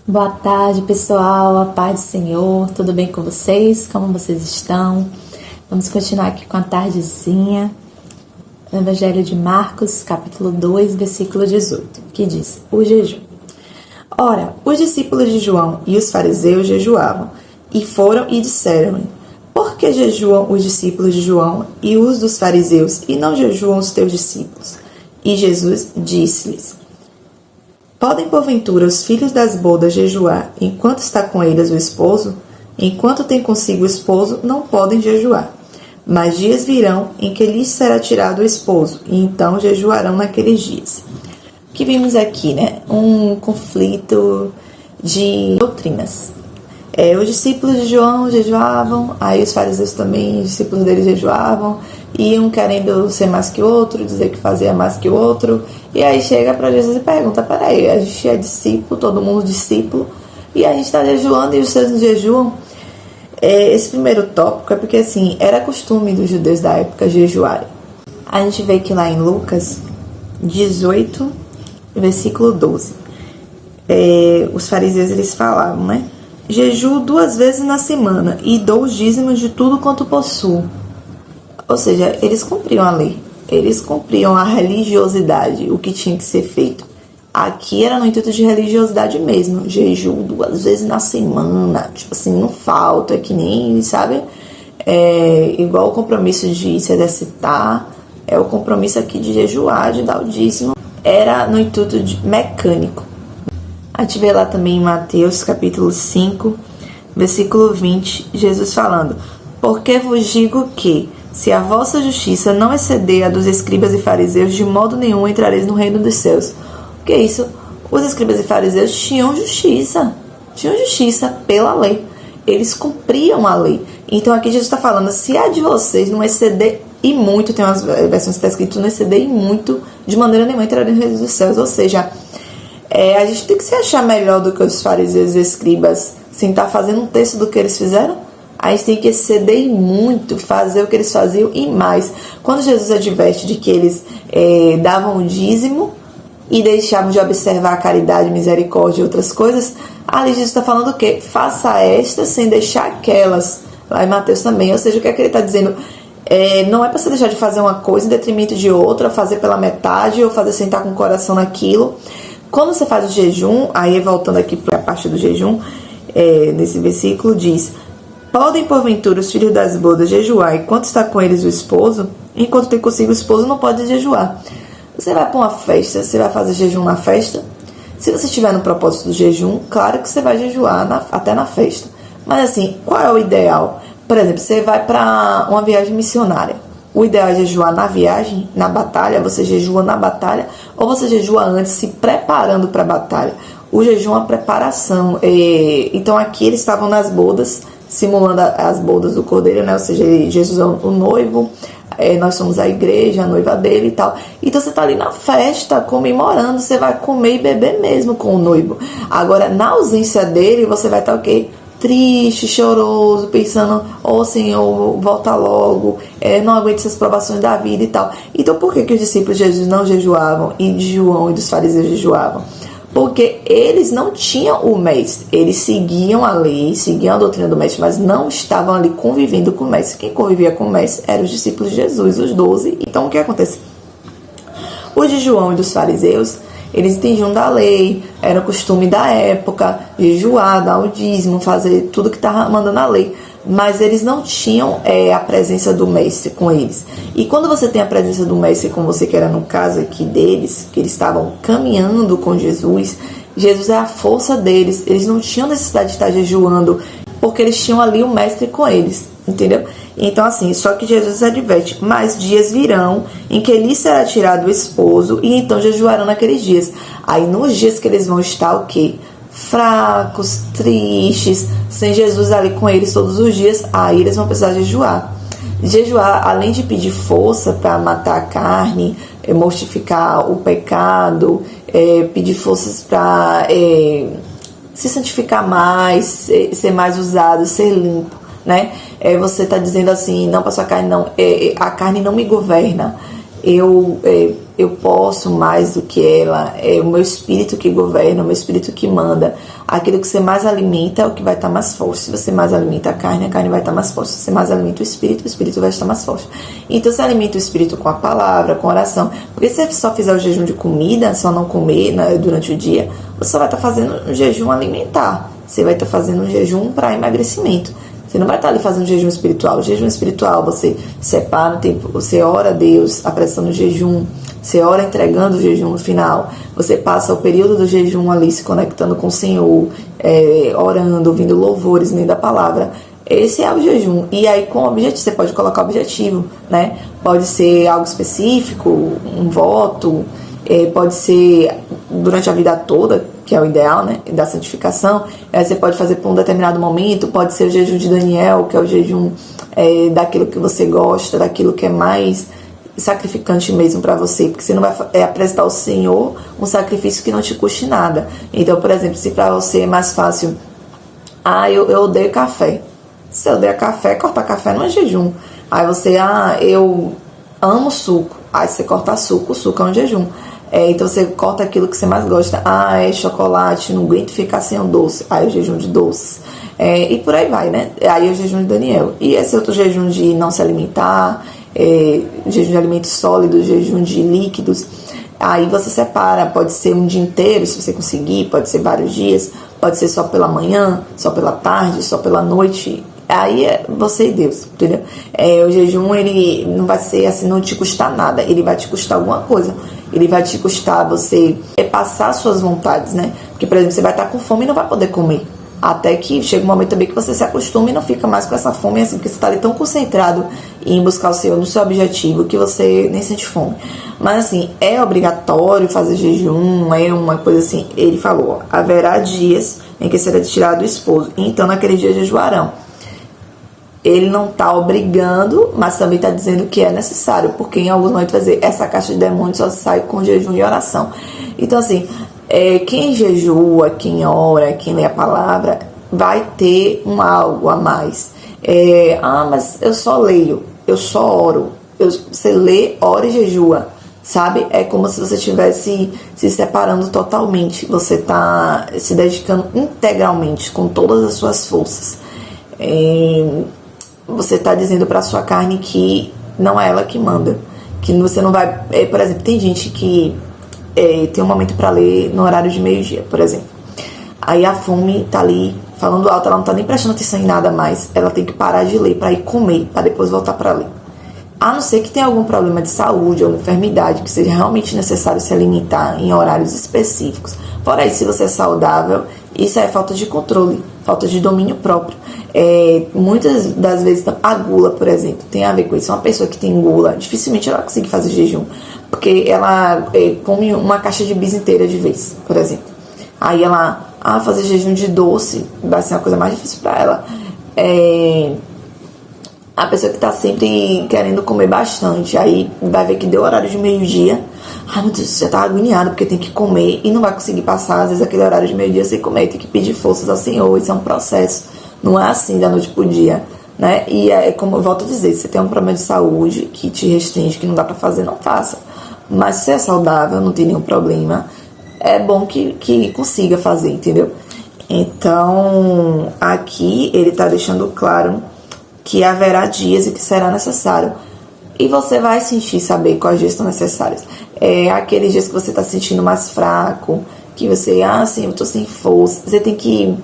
Boa tarde, pessoal. A paz do Senhor. Tudo bem com vocês? Como vocês estão? Vamos continuar aqui com a tardezinha. No Evangelho de Marcos, capítulo 2, versículo 18, que diz: o jejum. Ora, os discípulos de João e os fariseus jejuavam, e foram e disseram-lhe: por que jejuam os discípulos de João e os dos fariseus, e não jejuam os teus discípulos? E Jesus disse-lhes: podem, porventura, os filhos das bodas jejuar enquanto está com eles o esposo? Enquanto tem consigo o esposo, não podem jejuar. Mas dias virão em que lhes será tirado o esposo, e então jejuarão naqueles dias. O que vimos aqui, né? Um conflito de doutrinas. Os discípulos de João jejuavam, aí os fariseus também, os discípulos deles jejuavam, e um querendo ser mais que o outro, dizer que fazia mais que o outro, e aí chega para Jesus e pergunta: peraí, a gente é discípulo, todo mundo discípulo, e a gente está jejuando e os seus não jejuam? Esse primeiro tópico é porque, assim, era costume dos judeus da época jejuarem. A gente vê que lá em Lucas 18, versículo 12, os fariseus, eles falavam, né? Jejuo 2 vezes na semana e dou os dízimos de tudo quanto possuo. Ou seja, eles cumpriam a lei, eles cumpriam a religiosidade, o que tinha que ser feito. Aqui era no intuito de religiosidade mesmo, jejum 2 vezes na semana, tipo assim, não falta, é que nem, sabe, igual o compromisso de se exercitar, é o compromisso aqui de jejuar, de dar o dízimo, era no intuito mecânico. A gente vê lá também em Mateus capítulo 5, versículo 20, Jesus falando: porque vos digo que, se a vossa justiça não exceder a dos escribas e fariseus, de modo nenhum entrareis no reino dos céus. O que é isso? Os escribas e fariseus tinham justiça pela lei. Eles cumpriam a lei. Então aqui Jesus está falando: se a de vocês não exceder e muito, tem umas versões que está escrito não exceder e muito, de maneira nenhuma entrareis no reino dos céus. Ou seja, a gente tem que se achar melhor do que os fariseus e escribas, sem estar fazendo um terço do que eles fizeram. A gente tem que exceder e muito, fazer o que eles faziam e mais. Quando Jesus adverte de que eles davam o dízimo e deixavam de observar a caridade, misericórdia e outras coisas, ali Jesus está falando o quê? Faça estas sem deixar aquelas. Lá em Mateus também. Ou seja, o que é que ele está dizendo? Não é para você deixar de fazer uma coisa em detrimento de outra, fazer pela metade ou fazer sem estar com o coração naquilo. Quando você faz o jejum, aí voltando aqui para a parte do jejum, nesse versículo diz: podem, porventura, os filhos das bodas jejuar enquanto está com eles o esposo? Enquanto tem consigo o esposo, não pode jejuar. Você vai para uma festa, você vai fazer jejum na festa? Se você estiver no propósito do jejum, claro que você vai jejuar até na festa. Mas assim, qual é o ideal? Por exemplo, você vai para uma viagem missionária. O ideal é jejuar na viagem, na batalha, você jejua na batalha, ou você jejua antes, se preparando para a batalha. O jejum é uma preparação. Então aqui eles estavam nas bodas, simulando as bodas do Cordeiro, né? Ou seja, Jesus é o noivo, nós somos a igreja, a noiva dele e tal. Então você está ali na festa, comemorando, você vai comer e beber mesmo com o noivo. Agora, na ausência dele, você vai estar o quê? Triste, choroso, pensando: oh Senhor, volta logo, não aguento essas provações da vida e tal. Então por que os discípulos de Jesus não jejuavam e de João e dos fariseus jejuavam? Porque eles não tinham o mestre, eles seguiam a lei, seguiam a doutrina do mestre, mas não estavam ali convivendo com o mestre. Quem convivia com o mestre eram os discípulos de Jesus, os 12. Então o que acontece? Os de João e dos fariseus, eles entendiam da lei, era o costume da época, jejuar, dar o dízimo, fazer tudo que estava mandando a lei. Mas eles não tinham a presença do mestre com eles. E quando você tem a presença do mestre com você, que era no caso aqui deles, que eles estavam caminhando com Jesus, Jesus é a força deles. Eles não tinham necessidade de estar jejuando, porque eles tinham ali o mestre com eles, entendeu? Então assim, só que Jesus adverte: mas dias virão em que lhes será tirado o esposo, e então jejuarão naqueles dias. Aí nos dias que eles vão estar o quê? Fracos, tristes, sem Jesus ali com eles todos os dias, aí eles vão precisar jejuar. Jejuar, além de pedir força para matar a carne, mortificar o pecado, pedir forças para se santificar mais, ser mais usado, ser limpo, né? Você está dizendo assim: não, para sua carne não, a carne não me governa. eu posso mais do que ela, é o meu espírito que governa, o meu espírito que manda. Aquilo que você mais alimenta é o que vai estar mais forte. Se você mais alimenta a carne vai estar mais forte. Se você mais alimenta o espírito vai estar mais forte. Então você alimenta o espírito com a palavra, com a oração. Porque se você só fizer o jejum de comida, só não comer, né, durante o dia, você só vai estar fazendo um jejum alimentar. Você vai estar fazendo um jejum para emagrecimento. Você não vai estar ali fazendo jejum espiritual. O jejum espiritual, você separa o tempo, você ora a Deus, apressando o jejum, você ora entregando o jejum no final, você passa o período do jejum ali se conectando com o Senhor, orando, ouvindo louvores, lendo a palavra. Esse é o jejum. E aí, com o objetivo, você pode colocar objetivo, né? Pode ser algo específico, um voto, pode ser durante a vida toda, que é o ideal, né, da santificação. Você pode fazer por um determinado momento, pode ser o jejum de Daniel, que é o jejum daquilo que você gosta, daquilo que é mais sacrificante mesmo para você, porque você não vai apresentar ao Senhor um sacrifício que não te custe nada. Então, por exemplo, se para você é mais fácil, eu odeio café. Se eu odeio café, cortar café não é jejum. Aí você, eu amo suco. Aí você corta suco, o suco é um jejum. Então você corta aquilo que você mais gosta. É chocolate, não aguento ficar sem um doce. Aí é o jejum de doce. E por aí vai, né? Aí é o jejum de Daniel. E esse outro jejum de não se alimentar, jejum de alimentos sólidos, jejum de líquidos. Aí você separa, pode ser um dia inteiro, se você conseguir, pode ser vários dias, pode ser só pela manhã, só pela tarde, só pela noite. Aí é você e Deus, entendeu? O jejum, ele não vai ser assim, não te custar nada, ele vai te custar alguma coisa. Ele vai te custar você passar suas vontades, né? Porque, por exemplo, você vai estar com fome e não vai poder comer. Até que chega um momento também que você se acostuma e não fica mais com essa fome, assim, porque você está ali tão concentrado em buscar o Senhor no seu objetivo que você nem sente fome. Mas, assim, é obrigatório fazer jejum, é uma coisa assim. Ele falou, haverá dias em que será tirado o esposo, então naquele dia jejuarão. Ele não está obrigando, mas também está dizendo que é necessário, porque em alguns momentos vai dizer, essa caixa de demônios só sai com jejum e oração. Então, assim, quem jejua, quem ora, quem lê a palavra, vai ter um algo a mais. Mas eu só leio, eu só oro. Você lê, ora e jejua, sabe? É como se você estivesse se separando totalmente. Você está se dedicando integralmente, com todas as suas forças. Você está dizendo para a sua carne que não é ela que manda, que você não vai... por exemplo, tem gente que tem um momento para ler no horário de meio-dia, por exemplo. Aí a fome tá ali falando alto, ela não tá nem prestando atenção em nada mais, ela tem que parar de ler para ir comer, para depois voltar para ler. A não ser que tenha algum problema de saúde ou enfermidade, que seja realmente necessário se alimentar em horários específicos. Fora isso, se você é saudável, isso é falta de controle, falta de domínio próprio. Muitas das vezes, a gula, por exemplo, tem a ver com isso. Uma pessoa que tem gula, dificilmente ela consegue fazer jejum, porque ela come uma caixa de bis inteira de vez, por exemplo. Aí ela, fazer jejum de doce vai ser uma coisa mais difícil para ela. A pessoa que está sempre querendo comer bastante, aí vai ver que deu horário de meio-dia, meu Deus, já tá agoniado porque tem que comer e não vai conseguir passar, às vezes, aquele horário de meio-dia sem comer, tem que pedir forças ao Senhor. Isso é um processo, não é assim da noite pro dia, né? E como eu volto a dizer, se você tem um problema de saúde que te restringe, que não dá pra fazer, não faça. Mas se você é saudável, não tem nenhum problema, é bom que consiga fazer, entendeu? Então, aqui ele tá deixando claro que haverá dias e que será necessário. E você vai sentir, saber quais dias são necessários. Aqueles dias que você está se sentindo mais fraco, que você, sim, eu tô sem força. Você tem que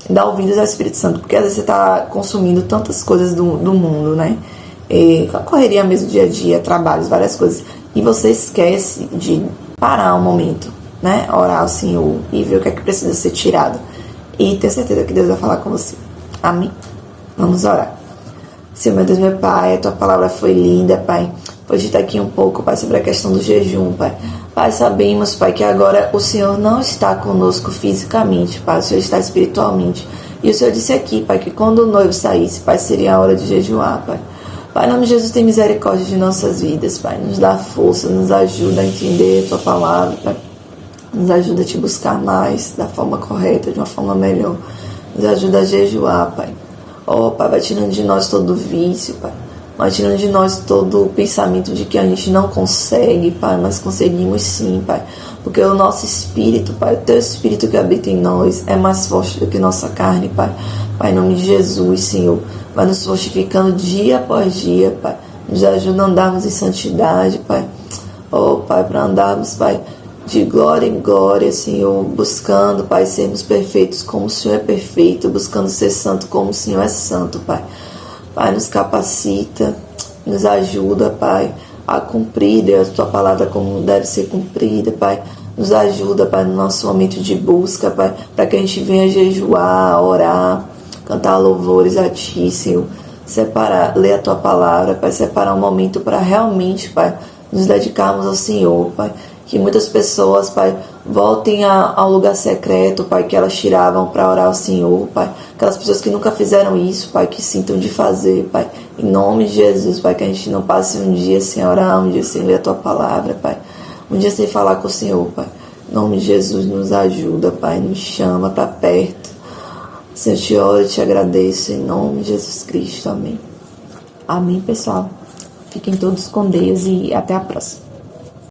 dar ouvidos ao Espírito Santo, porque às vezes você está consumindo tantas coisas do mundo, né? A correria mesmo, dia a dia, trabalhos, várias coisas. E você esquece de parar um momento, né? Orar ao Senhor e ver o que é que precisa ser tirado. E ter certeza que Deus vai falar com você. Amém? Vamos orar. Senhor, meu Deus, meu Pai, a Tua palavra foi linda, Pai. Pode estar aqui um pouco, Pai, sobre a questão do jejum, Pai. Pai, sabemos, Pai, que agora o Senhor não está conosco fisicamente, Pai. O Senhor está espiritualmente. E o Senhor disse aqui, Pai, que quando o noivo saísse, Pai, seria a hora de jejuar, Pai. Pai, em nome de Jesus, tem misericórdia de nossas vidas, Pai. Nos dá força, nos ajuda a entender a Tua palavra, Pai. Nos ajuda a Te buscar mais, da forma correta, de uma forma melhor. Nos ajuda a jejuar, Pai. Pai, vai tirando de nós todo vício, Pai. mas tirando de nós todo o pensamento de que a gente não consegue, Pai, mas conseguimos sim, Pai, porque o nosso espírito, Pai, o teu espírito que habita em nós é mais forte do que nossa carne, Pai. Pai, em nome de Jesus, Senhor, vai nos fortificando dia após dia, Pai, nos ajuda a andarmos em santidade, Pai, oh, Pai, para andarmos, Pai, de glória em glória, Senhor, buscando, Pai, sermos perfeitos como o Senhor é perfeito, buscando ser santo como o Senhor é santo, Pai. Pai, nos capacita, nos ajuda, Pai, a cumprir, Deus, Tua palavra como deve ser cumprida, Pai. Nos ajuda, Pai, no nosso momento de busca, Pai, para que a gente venha jejuar, orar, cantar louvores a Ti, Senhor. Separar, ler a Tua palavra, Pai, separar um momento para realmente, Pai, nos dedicarmos ao Senhor, Pai. Que muitas pessoas, Pai, voltem ao lugar secreto, Pai, que elas tiravam para orar ao Senhor, Pai. Aquelas pessoas que nunca fizeram isso, Pai, que sintam de fazer, Pai. Em nome de Jesus, Pai, que a gente não passe um dia sem orar, um dia sem ler a Tua palavra, Pai. Um dia sem falar com o Senhor, Pai. Em nome de Jesus, nos ajuda, Pai, nos chama para perto. Senhor, te oro e te agradeço, em nome de Jesus Cristo. Amém. Amém, pessoal. Fiquem todos com Deus e até a próxima.